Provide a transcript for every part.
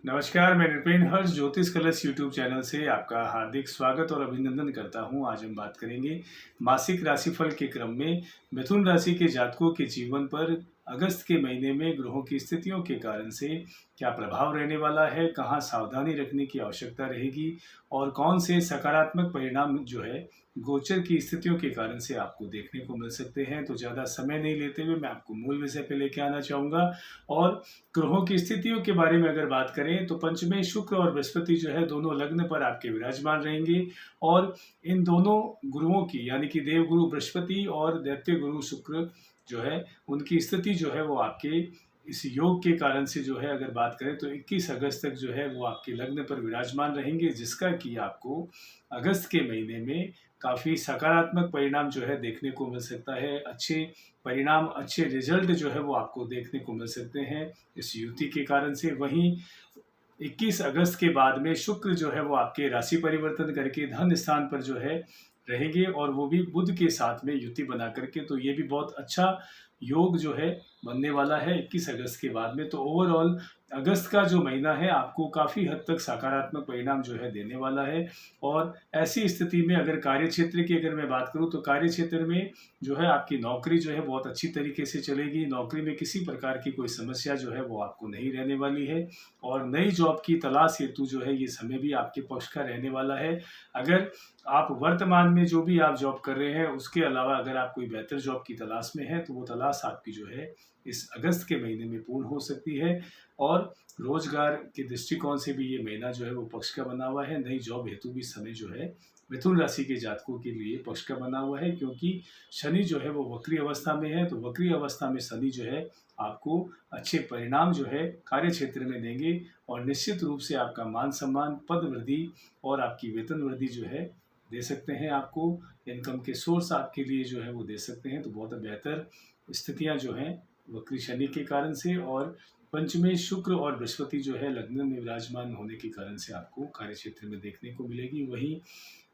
नमस्कार, मैं नृपेन हर्ष ज्योतिष कलश यूट्यूब चैनल से आपका हार्दिक स्वागत और अभिनंदन करता हूं। आज हम बात करेंगे मासिक राशिफल के क्रम में मिथुन राशि के जातकों के जीवन पर अगस्त के महीने में ग्रहों की स्थितियों के कारण से क्या प्रभाव रहने वाला है, कहाँ सावधानी रखने की आवश्यकता रहेगी और कौन से सकारात्मक परिणाम जो है गोचर की स्थितियों के कारण से आपको देखने को मिल सकते हैं। तो ज़्यादा समय नहीं लेते हुए मैं आपको मूल विषय पे लेके आना चाहूँगा। और ग्रहों की स्थितियों के बारे में अगर बात करें तो पंचमें शुक्र और बृहस्पति जो है दोनों लग्न पर आपके विराजमान रहेंगे। और इन दोनों गुरुओं की यानी कि देवगुरु बृहस्पति और दैत्य गुरु शुक्र जो है उनकी स्थिति जो है वो आपके इस योग के कारण से जो है अगर बात करें तो 21 अगस्त तक जो है वो आपके लग्न पर विराजमान रहेंगे, जिसका कि आपको अगस्त के महीने में काफ़ी सकारात्मक परिणाम जो है देखने को मिल सकता है। अच्छे परिणाम, अच्छे रिजल्ट जो है वो आपको देखने को मिल सकते हैं इस युति के कारण से। वहीं 21 अगस्त के बाद में शुक्र जो है वो आपके राशि परिवर्तन करके धन स्थान पर जो है रहेंगे और वो भी बुध के साथ में युति बना करके, तो ये भी बहुत अच्छा योग जो है बनने वाला है 21 अगस्त के बाद में। तो ओवरऑल अगस्त का जो महीना है आपको काफ़ी हद तक सकारात्मक परिणाम जो है देने वाला है। और ऐसी स्थिति में अगर कार्य क्षेत्र की अगर मैं बात करूं तो कार्य क्षेत्र में जो है आपकी नौकरी जो है बहुत अच्छी तरीके से चलेगी। नौकरी में किसी प्रकार की कोई समस्या जो है वो आपको नहीं रहने वाली है। और नई जॉब की तलाश हेतु जो है ये समय भी आपके पक्ष का रहने वाला है। अगर आप वर्तमान में जो भी आप जॉब कर रहे हैं उसके अलावा अगर आप कोई बेहतर जॉब की तलाश में हैं तो वो तलाश आपकी जो है इस अगस्त के महीने में पूर्ण हो सकती है। और रोजगार के दृष्टिकोण से भी ये महीना जो है वो पक्ष का बना हुआ है। नई जॉब हेतु भी समय जो है मिथुन राशि के जातकों के लिए पक्ष का बना हुआ है, क्योंकि शनि जो है वो वक्री अवस्था में है। तो वक्री अवस्था में शनि जो है आपको अच्छे परिणाम जो है कार्य क्षेत्र में देंगे और निश्चित रूप से आपका मान सम्मान, पद वृद्धि और आपकी वेतन वृद्धि जो है दे सकते हैं। आपको इनकम के सोर्स आपके लिए जो है वो दे सकते हैं। तो बहुत बेहतर स्थितियां जो हैं वक्री शनि के कारण से और पंचमें शुक्र और बृहस्पति जो है लग्न में विराजमान होने के कारण से आपको कार्य क्षेत्र में देखने को मिलेगी। वहीं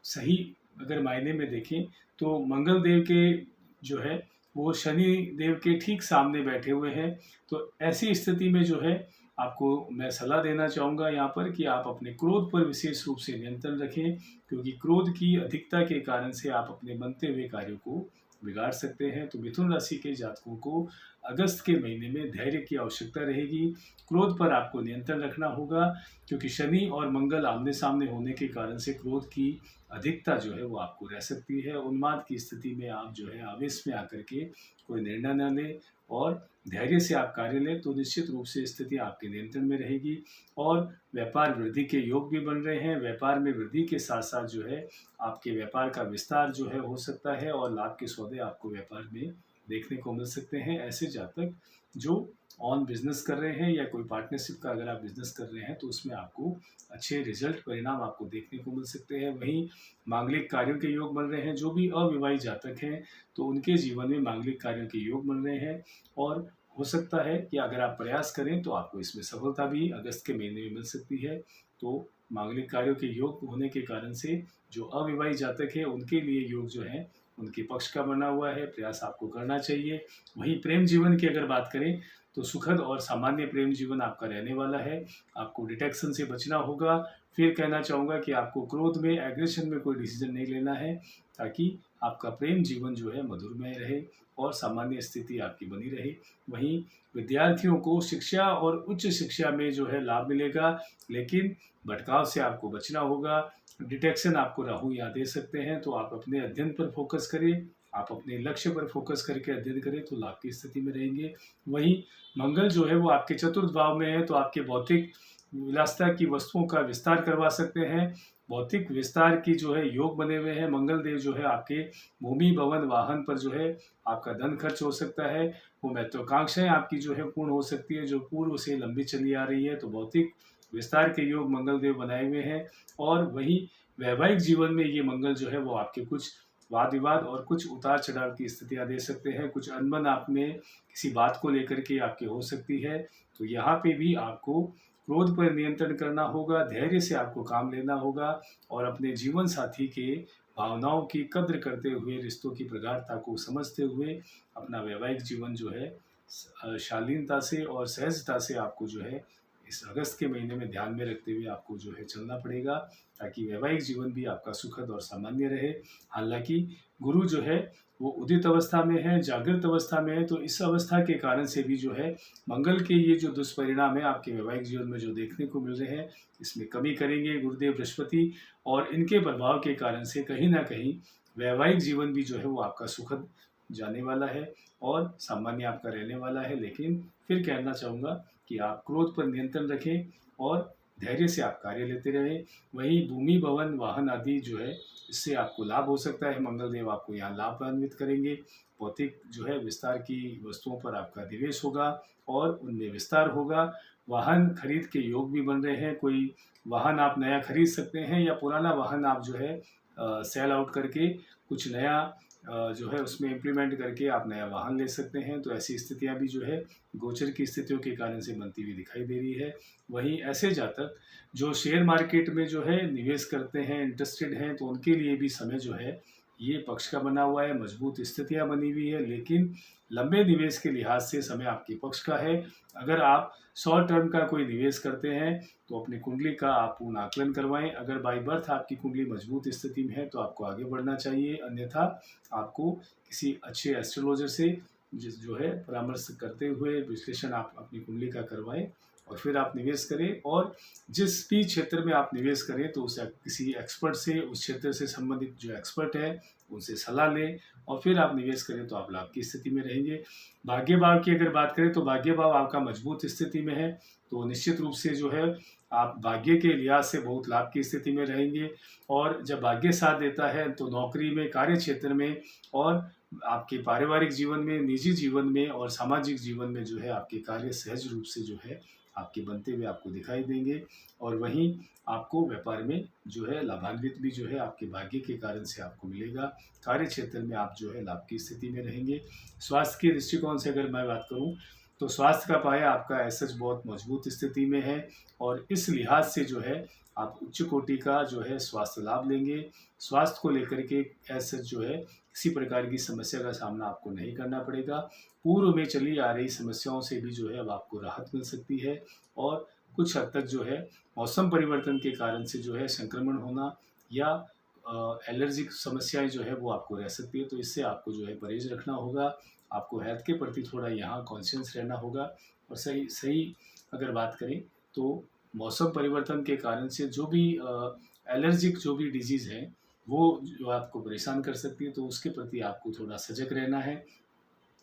सही अगर मायने में देखें तो मंगल देव के जो है वो शनि देव के ठीक सामने बैठे हुए हैं। तो ऐसी स्थिति में जो है आपको मैं सलाह देना चाहूँगा यहाँ पर कि आप अपने क्रोध पर विशेष रूप से नियंत्रण रखें, क्योंकि क्रोध की अधिकता के कारण से आप अपने बनते हुए कार्यों को बिगाड़ सकते हैं। तो मिथुन राशि के जातकों को अगस्त के महीने में धैर्य की आवश्यकता रहेगी। क्रोध पर आपको नियंत्रण रखना होगा, क्योंकि शनि और मंगल आमने सामने होने के कारण से क्रोध की अधिकता जो है वो आपको रह सकती है। उन्माद की स्थिति में आप जो है आवेश में आकर के कोई निर्णय न लें और धैर्य से आप कार्य लें तो निश्चित रूप से स्थिति आपके नियंत्रण में रहेगी। और व्यापार वृद्धि के योग भी बन रहे हैं। व्यापार में वृद्धि के साथ साथ जो है आपके व्यापार का विस्तार जो है हो सकता है और लाभ के सौदे आपको व्यापार में देखने को मिल सकते हैं। ऐसे जातक जो ऑन बिजनेस कर रहे हैं या कोई पार्टनरशिप का अगर आप बिजनेस कर रहे हैं तो उसमें आपको अच्छे रिजल्ट परिणाम आपको देखने को मिल सकते हैं। वहीं मांगलिक कार्यों के योग बन रहे हैं। जो भी अविवाहित जातक हैं तो उनके जीवन में मांगलिक कार्यों के योग बन रहे हैं और हो सकता है कि अगर आप प्रयास करें तो आपको इसमें सफलता भी अगस्त के महीने में मिल सकती है। तो मांगलिक कार्यों के योग होने के कारण से जो अविवाहित जातक है उनके लिए योग जो है उनके पक्ष का बना हुआ है। प्रयास आपको करना चाहिए। वहीं प्रेम जीवन की अगर बात करें तो सुखद और सामान्य प्रेम जीवन आपका रहने वाला है। आपको डिटेक्शन से बचना होगा। फिर कहना चाहूँगा कि आपको क्रोध में, एग्रेशन में कोई डिसीजन नहीं लेना है, ताकि आपका प्रेम जीवन जो है मधुरमय रहे और सामान्य स्थिति आपकी बनी रहे। वहीं विद्यार्थियों को शिक्षा और उच्च शिक्षा में जो है लाभ मिलेगा, लेकिन भटकाव से आपको बचना होगा। डिटेक्शन आपको राहु यहाँ दे सकते हैं। तो आप अपने अध्ययन पर फोकस करें, आप अपने लक्ष्य पर फोकस करके अध्ययन करें तो लाभ की स्थिति में रहेंगे। वहीं मंगल जो है वो आपके चतुर्थ भाव में है, तो आपके भौतिक विलासिता की वस्तुओं का विस्तार करवा सकते हैं। भौतिक विस्तार की जो है योग बने हुए हैं। मंगल देव जो है आपके भूमि, भवन, वाहन पर जो है आपका धन खर्च हो सकता है। वो महत्वाकांक्षाएं आपकी जो है पूर्ण हो सकती है, जो पूर्व से लंबी चली आ रही है। तो भौतिक विस्तार के योग मंगल देव बनाए हुए हैं। और वहीं वैवाहिक जीवन में ये मंगल जो है वो आपके कुछ वाद विवाद और कुछ उतार चढ़ाव की स्थितियां दे सकते हैं। कुछ अनबन आप में किसी बात को लेकर के आपके हो सकती है। तो यहाँ पे भी आपको क्रोध पर नियंत्रण करना होगा, धैर्य से आपको काम लेना होगा और अपने जीवन साथी के भावनाओं की कद्र करते हुए, रिश्तों की प्रगाढ़ता को समझते हुए अपना वैवाहिक जीवन जो है शालीनता से और सहजता से आपको जो है इस अगस्त के महीने में ध्यान में रखते हुए आपको जो है चलना पड़ेगा, ताकि वैवाहिक जीवन भी आपका सुखद और सामान्य रहे। हालांकि गुरु जो है वो उदित अवस्था में है, जागृत अवस्था में है, तो इस अवस्था के कारण से भी जो है मंगल के ये जो दुष्परिणाम है आपके वैवाहिक जीवन में जो देखने को मिल रहे हैं, इसमें कमी करेंगे गुरुदेव बृहस्पति। और इनके प्रभाव के कारण से कहीं ना कहीं वैवाहिक जीवन भी जो है वो आपका सुखद जाने वाला है और सामान्य आपका रहने वाला है। लेकिन फिर कहना चाहूँगा कि आप क्रोध पर नियंत्रण रखें और धैर्य से आप कार्य लेते रहें। वहीं भूमि, भवन, वाहन आदि जो है इससे आपको लाभ हो सकता है। मंगलदेव आपको यहाँ लाभान्वित करेंगे। भौतिक जो है विस्तार की वस्तुओं पर आपका निवेश होगा और उनमें विस्तार होगा। वाहन खरीद के योग भी बन रहे हैं। कोई वाहन आप नया खरीद सकते हैं या पुराना वाहन आप जो है सेल आउट करके कुछ नया जो है उसमें इम्प्लीमेंट करके आप नया वाहन ले सकते हैं। तो ऐसी स्थितियां भी जो है गोचर की स्थितियों के कारण से बनती हुई दिखाई दे रही है। वहीं ऐसे जातक जो शेयर मार्केट में जो है निवेश करते हैं, इंटरेस्टेड हैं, तो उनके लिए भी समय जो है ये पक्ष का बना हुआ है, मजबूत स्थितियां बनी हुई है। लेकिन लंबे निवेश के लिहाज से समय आपके पक्ष का है। अगर आप शॉर्ट टर्म का कोई निवेश करते हैं तो अपनी कुंडली का आप पूर्ण आकलन करवाएं। अगर बाई बर्थ आपकी कुंडली मजबूत स्थिति में है तो आपको आगे बढ़ना चाहिए, अन्यथा आपको किसी अच्छे एस्ट्रोलॉजर से जो है परामर्श करते हुए विश्लेषण आप अपनी कुंडली का करवाएं और फिर आप निवेश करें। और जिस भी क्षेत्र में आप निवेश करें तो उसे किसी एक्सपर्ट से, उस क्षेत्र से संबंधित जो एक्सपर्ट है उनसे सलाह लें और फिर आप निवेश करें तो आप लाभ की स्थिति में रहेंगे। भाग्य भाव की अगर बात करें तो भाग्य भाव आपका मजबूत स्थिति में है, तो निश्चित रूप से जो है आप भाग्य के लिहाज से बहुत लाभ की स्थिति में रहेंगे। और जब भाग्य साथ देता है तो नौकरी में, कार्य क्षेत्र में और आपके पारिवारिक जीवन में, निजी जीवन में और सामाजिक जीवन में जो है आपके कार्य सहज रूप से जो है आपके बनते हुए आपको दिखाई देंगे। और वहीं आपको व्यापार में जो है लाभान्वित भी जो है आपके भाग्य के कारण से आपको मिलेगा। कार्य क्षेत्र में आप जो है लाभ की स्थिति में रहेंगे। स्वास्थ्य के दृष्टिकोण से अगर मैं बात करूं तो स्वास्थ्य का पाया आपका ऐसा बहुत मजबूत स्थिति में है और इस लिहाज से जो है आप उच्च कोटि का जो है स्वास्थ्य लाभ लेंगे। स्वास्थ्य को लेकर के ऐसा जो है किसी प्रकार की समस्या का सामना आपको नहीं करना पड़ेगा। पूर्व में चली आ रही समस्याओं से भी जो है अब आपको राहत मिल सकती है और कुछ हद तक जो है मौसम परिवर्तन के कारण से जो है संक्रमण होना या एलर्जिक समस्याएं जो है वो आपको रह सकती है। तो इससे आपको जो है परहेज रखना होगा। आपको हेल्थ के प्रति थोड़ा यहाँ कॉन्शियस रहना होगा। और सही अगर बात करें तो मौसम परिवर्तन के कारण से जो भी एलर्जिक जो भी डिजीज़ है वो जो आपको परेशान कर सकती है, तो उसके प्रति आपको थोड़ा सजग रहना है।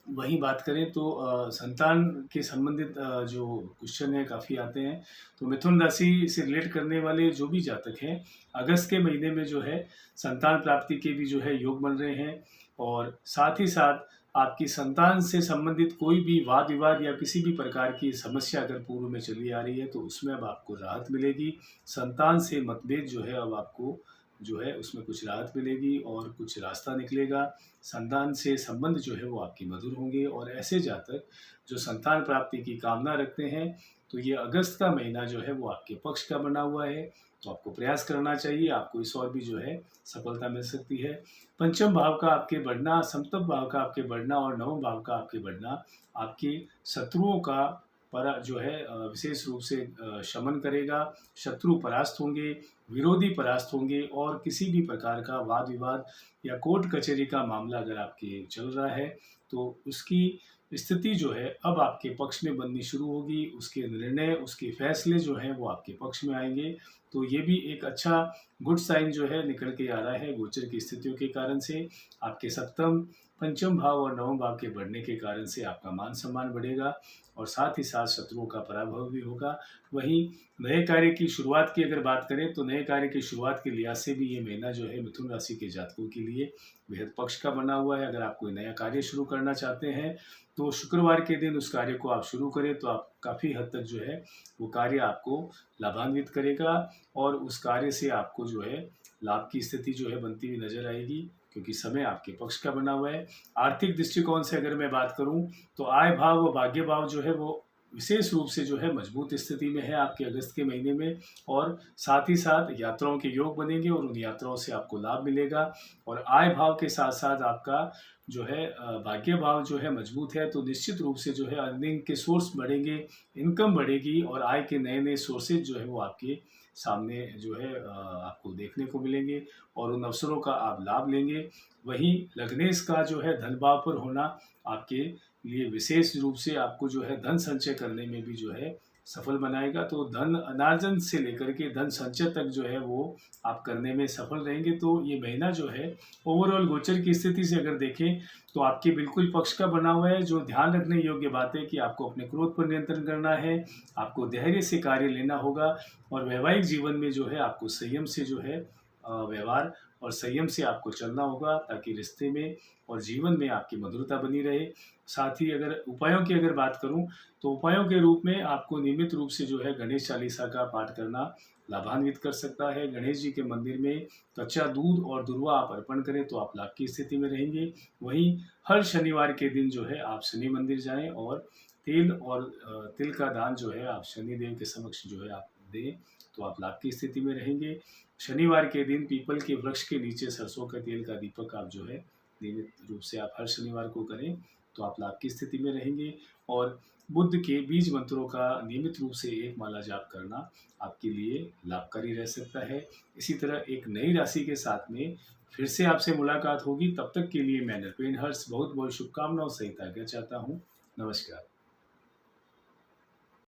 वहीं बात करें तो संतान के संबंधित जो क्वेश्चन है काफ़ी आते हैं, तो मिथुन राशि से रिलेट करने वाले जो भी जातक हैं अगस्त के महीने में जो है संतान प्राप्ति के भी जो है योग बन रहे हैं। और साथ ही साथ आपकी संतान से संबंधित कोई भी वाद विवाद या किसी भी प्रकार की समस्या अगर पूर्व में चली आ रही है तो उसमें अब आपको राहत मिलेगी। संतान से मतभेद जो है अब आपको जो है उसमें कुछ राहत मिलेगी और कुछ रास्ता निकलेगा। संतान से संबंध जो है वो आपकी मधुर होंगे। और ऐसे जातक जो संतान प्राप्ति की कामना रखते हैं तो ये अगस्त का महीना जो है वो आपके पक्ष का बना हुआ है, तो आपको प्रयास करना चाहिए। आपको इस और भी जो है सफलता मिल सकती है। पंचम भाव का आपके बढ़ना, सप्तम भाव का आपके बढ़ना और नवम भाव का आपके बढ़ना आपके शत्रुओं का पर जो है विशेष रूप से शमन करेगा। शत्रु परास्त होंगे, विरोधी परास्त होंगे और किसी भी प्रकार का वाद विवाद या कोर्ट कचहरी का मामला अगर आपके चल रहा है तो उसकी स्थिति जो है अब आपके पक्ष में बननी शुरू होगी। उसके निर्णय, उसके फैसले जो हैं वो आपके पक्ष में आएंगे। तो ये भी एक अच्छा गुड साइन जो है निकल के आ रहा है गोचर की स्थितियों के कारण से। आपके सप्तम, पंचम भाव और नवम भाव के बढ़ने के कारण से आपका मान सम्मान बढ़ेगा और साथ ही साथ शत्रुओं का पराभव भी होगा। वहीं नए कार्य की शुरुआत की अगर बात करें तो नए कार्य की शुरुआत के लिहाज से भी ये महीना जो है मिथुन राशि के जातकों के लिए बेहद पक्ष का बना हुआ है। अगर आप कोई नया कार्य शुरू करना चाहते हैं तो शुक्रवार के दिन उस कार्य को आप शुरू करें तो आप काफ़ी हद तक जो है वो कार्य आपको लाभान्वित करेगा और उस कार्य से आपको जो है लाभ की स्थिति जो है बनती हुई नजर आएगी, क्योंकि समय आपके पक्ष का बना हुआ है। आर्थिक दृष्टिकोण से अगर मैं बात करूं तो आय भाव व भाग्य भाव जो है वो विशेष रूप से जो है मजबूत स्थिति में है आपके अगस्त के महीने में। और साथ ही साथ यात्राओं के योग बनेंगे और उन यात्राओं से आपको लाभ मिलेगा। और आय भाव के साथ साथ आपका जो है भाग्य भाव जो है मजबूत है, तो निश्चित रूप से जो है अर्निंग के सोर्स बढ़ेंगे, इनकम बढ़ेगी और आय के नए नए सोर्सेज जो है वो आपके सामने जो है आपको देखने को मिलेंगे और उन अवसरों का आप लाभ लेंगे। वहीं लग्नेश का जो है धन भाव पर होना आपके लिए विशेष रूप से आपको जो है धन संचय करने में भी जो है सफल बनाएगा। तो धन अनार्जन से लेकर के धन संचय तक जो है वो आप करने में सफल रहेंगे। तो ये महीना जो है ओवरऑल गोचर की स्थिति से अगर देखें तो आपके बिल्कुल पक्ष का बना हुआ है। जो ध्यान रखने योग्य बात है कि आपको अपने क्रोध पर नियंत्रण करना है, आपको धैर्य से कार्य लेना होगा और वैवाहिक जीवन में जो है आपको संयम से जो है व्यवहार और संयम से आपको चलना होगा, ताकि रिश्ते में और जीवन में आपकी मधुरता बनी रहे। साथ ही अगर उपायों की अगर बात करूं तो उपायों के रूप में आपको नियमित रूप से जो है गणेश चालीसा का पाठ करना लाभान्वित कर सकता है। गणेश जी के मंदिर में कच्चा दूध और दुर्वा आप अर्पण करें तो आप लाभ की स्थिति में रहेंगे। वहीं हर शनिवार के दिन जो है आप शनि मंदिर जाएं और तेल और तिल का दान जो है आप शनिदेव के समक्ष जो है आप दें तो आप लाभ की स्थिति में रहेंगे। शनिवार के दिन पीपल के वृक्ष के नीचे सरसों का तेल का दीपक आप जो है नियमित रूप से आप हर शनिवार को करें तो आप लाभ की स्थिति में रहेंगे। और बुद्ध के बीज मंत्रों का नियमित रूप से एक माला जाप करना आपके लिए लाभकारी रह सकता है। इसी तरह एक नई राशि के साथ में फिर से आपसे मुलाकात होगी। तब तक के लिए मैं नृपेंद्र हर्ष बहुत बहुत शुभकामनाओं सहित आज्ञा चाहता हूँ। नमस्कार।